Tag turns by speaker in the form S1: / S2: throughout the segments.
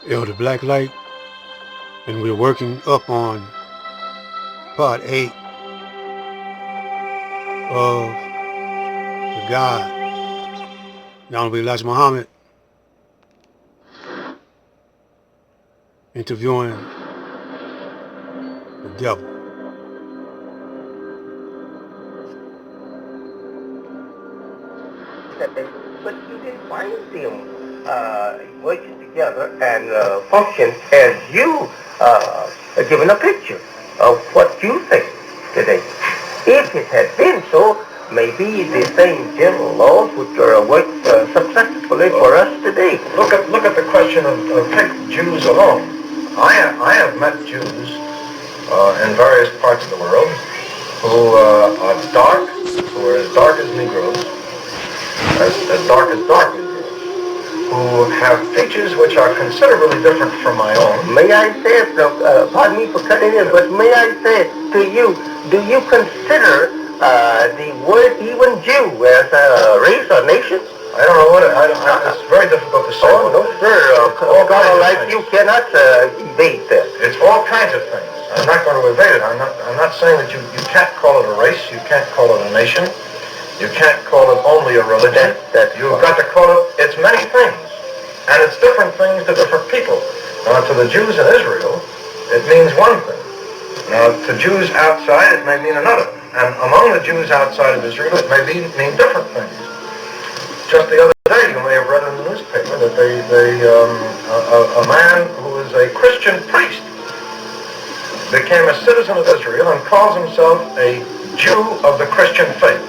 S1: Elder Blacklight, and we're working up on part 8 of the God, the Honorable Elijah Muhammad, interviewing the devil.
S2: But you didn't find them working together and function as you given a picture of what you think today. If it had been so, maybe the same general laws would work successfully for us today.
S3: Look at the question of take Jews alone. I have met Jews in various parts of the world who are dark, who are as dark as Negroes, as dark Negroes, who have features which are considerably different from my own.
S2: May I say, pardon me for cutting in, but may I say to you, do you consider the word even Jew as a race or nation?
S3: I don't know what it's very difficult to say.
S2: Oh, no, sir. A like you cannot evade that.
S3: It's all kinds of things. I'm not going to evade it. I'm not saying that you can't call it a race, you can't call it a nation, you can't call it only a religion. You've got to call it, it's many things. And it's different things to different people. Now, to the Jews in Israel, it means one thing. Now, to Jews outside, it may mean another. And among the Jews outside of Israel, it may mean different things. Just the other day, you may have read in the newspaper that a man who is a Christian priest became a citizen of Israel and calls himself a Jew of the Christian faith.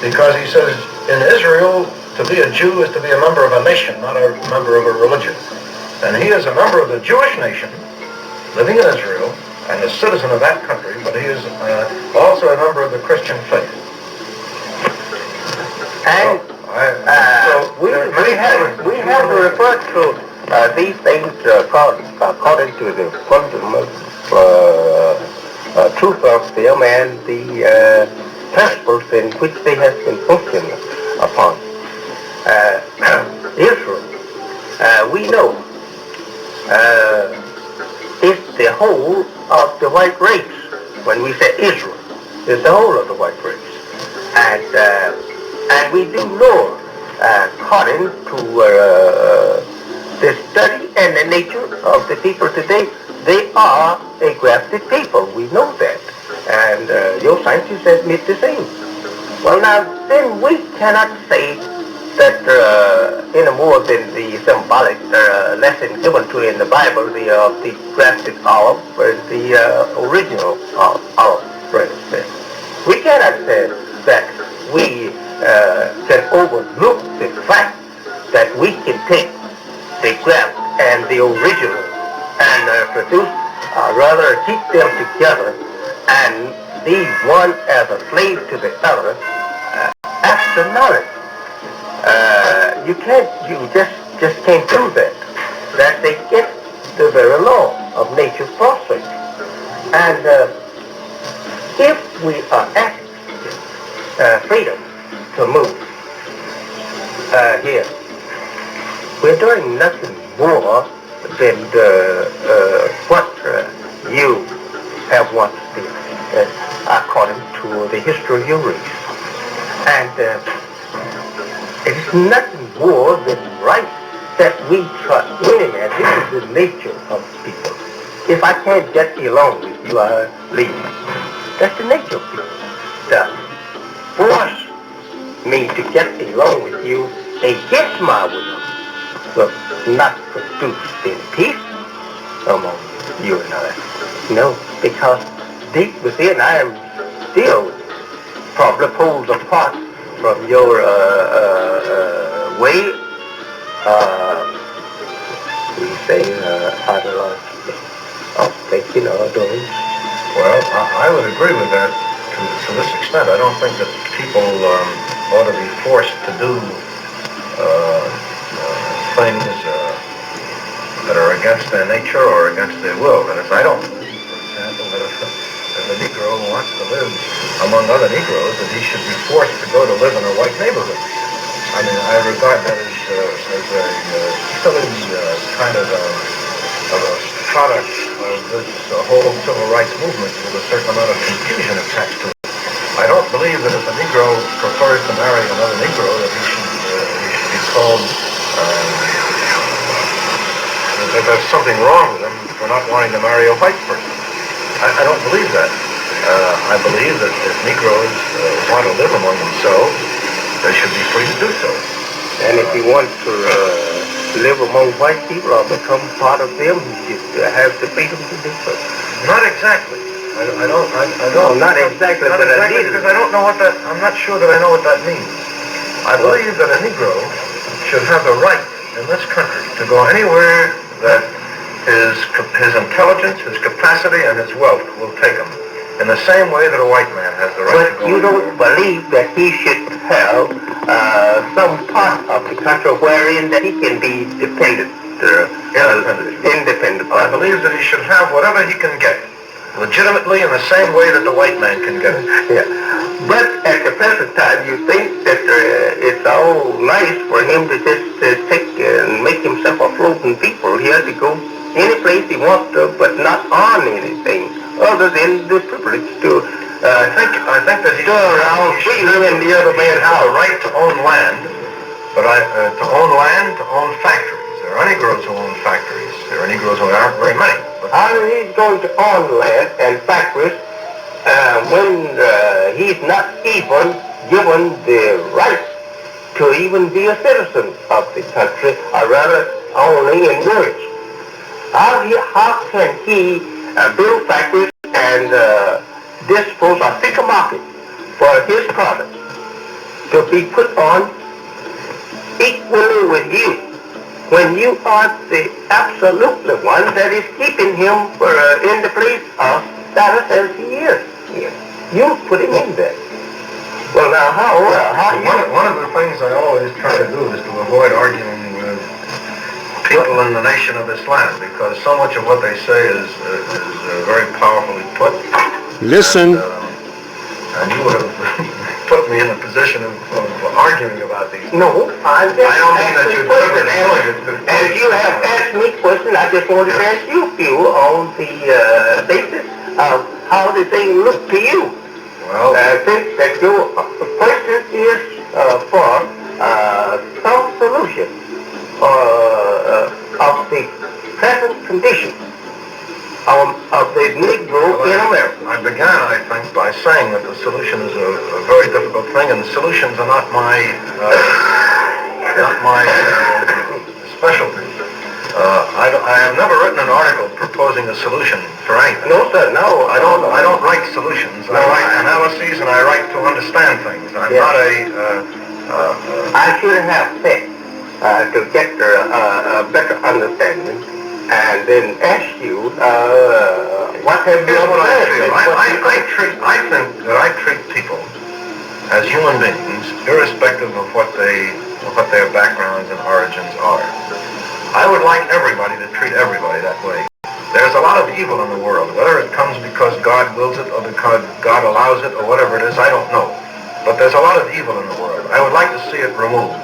S3: Because he says, in Israel, to be a Jew is to be a member of a nation, not a member of a religion. And he is a member of the Jewish nation, living in Israel, and a citizen of that country, but he is also a member of the Christian faith.
S2: And we have to refer to these things according to the fundamental truth of them and the principles in which they have been functioning upon. Israel, we know, is the whole of the white race. When we say Israel, it's the whole of the white race. And we do know, according to the study and the nature of the people today, they are a grafted people. We know that. And your scientists admit the same. Well, now, then we cannot say that any more than the symbolic lesson given to in the Bible, the grafted olive, is the original olive branch. We cannot say that we can overlook the fact that we can take the graft and the original and produce, rather keep them together and leave one as a slave to the other after knowledge. You just can't do that. That's against the very law of nature's process. And if we are asking freedom to move here, we're doing nothing more than what you have once been, according to the history of your race. And it's nothing more than right that we trust winning, and this is the nature of people. If I can't get along with you, I leave. That's the nature of people. To force me to get along with you against my will will not produce any peace among you and I. No, because deep within I am still probably pulled apart from your way, we say, ideology of thinking or doing.
S3: Well, I would agree with that to this extent. I don't think that people ought to be forced to do things that are against their nature or against their will. That is, I don't believe, for example, that if a Negro wants to live among other Negroes, that he should be forced to go to live in a white neighborhood. I mean, I regard that as a silly kind of product of this whole civil rights movement with a certain amount of confusion attached to it. I don't believe that if a Negro prefers to marry another Negro that he should be called, that there's something wrong with him for not wanting to marry a white person. I don't believe that. I believe that if Negroes want to live among themselves, they should be free to do so.
S2: And if he wants to live among white people or become part of them, he should have the freedom to do so.
S3: Not exactly. I don't.
S2: No, not exactly,
S3: Not
S2: but
S3: exactly, because I don't know what that. I'm not sure that I know what that means. I believe that a Negro should have the right in this country to go anywhere that his intelligence, his capacity, and his wealth will take him. In the same way that a white man has the right to go.
S2: But you don't believe that he should have some part of the country wherein that he can be dependent, independent.
S3: I believe that he should have whatever he can get, legitimately in the same way that the white man can get it.
S2: Yeah. But at the present time, you think that it's all nice for him to just take and make himself a floating people here to go any place he wants to, but not on anything other than the privilege to.
S3: I think that he should have
S2: in the other man's
S3: the
S2: house.
S3: right to own land, but to own land, to own factories. There are Negroes who own factories. There are Negroes who aren't very many. But
S2: how he's going to own land and factories when he's not even given the right to even be a citizen of the country, or rather only in words. How can he build factories and dispose or pick a market for his product to be put on equally with you when you are the absolutely one that is keeping him in the place of status as he is here? You put him in there. Well, now
S3: one of the things I always try to do is to avoid arguing with people in the nation of Islam, because so much of what they say is very powerfully put.
S1: Listen.
S3: And you would have put me in a position of arguing about these.
S2: No, I don't
S3: mean that you
S2: As you have asked me questions, I just wanted to ask you a few on the basis of how the thing looked to you.
S3: Well,
S2: I think that your question is for some solution of the present condition of the Negro in America.
S3: I began, I think, by saying that the solution is a very difficult thing, and the solutions are not my specialty. I have never written an article proposing a solution for anything.
S2: No, sir, no.
S3: I don't write solutions. I write analyses, and I write to understand things. I'm not a.
S2: I should have said to get a better understanding, and then ask you what have you
S3: Here's what I feel.
S2: observed.
S3: I think that I treat people as human beings, irrespective of what their backgrounds and origins are. I would like everybody to treat everybody that way. There's a lot of evil in the world. Whether it comes because God wills it or because God allows it or whatever it is, I don't know. But there's a lot of evil in the world. I would like to see it removed.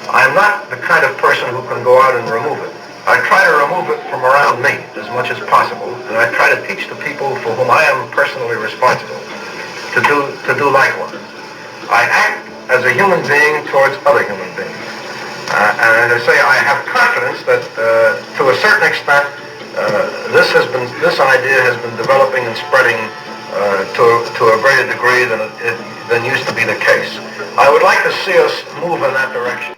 S3: I'm not the kind of person who can go out and remove it. I try to remove it from around me as much as possible, and I try to teach the people for whom I am personally responsible to do likewise. I act as a human being towards other human beings. And as I say, I have confidence that to a certain extent this idea has been developing and spreading to a greater degree than used to be the case. I would like to see us move in that direction.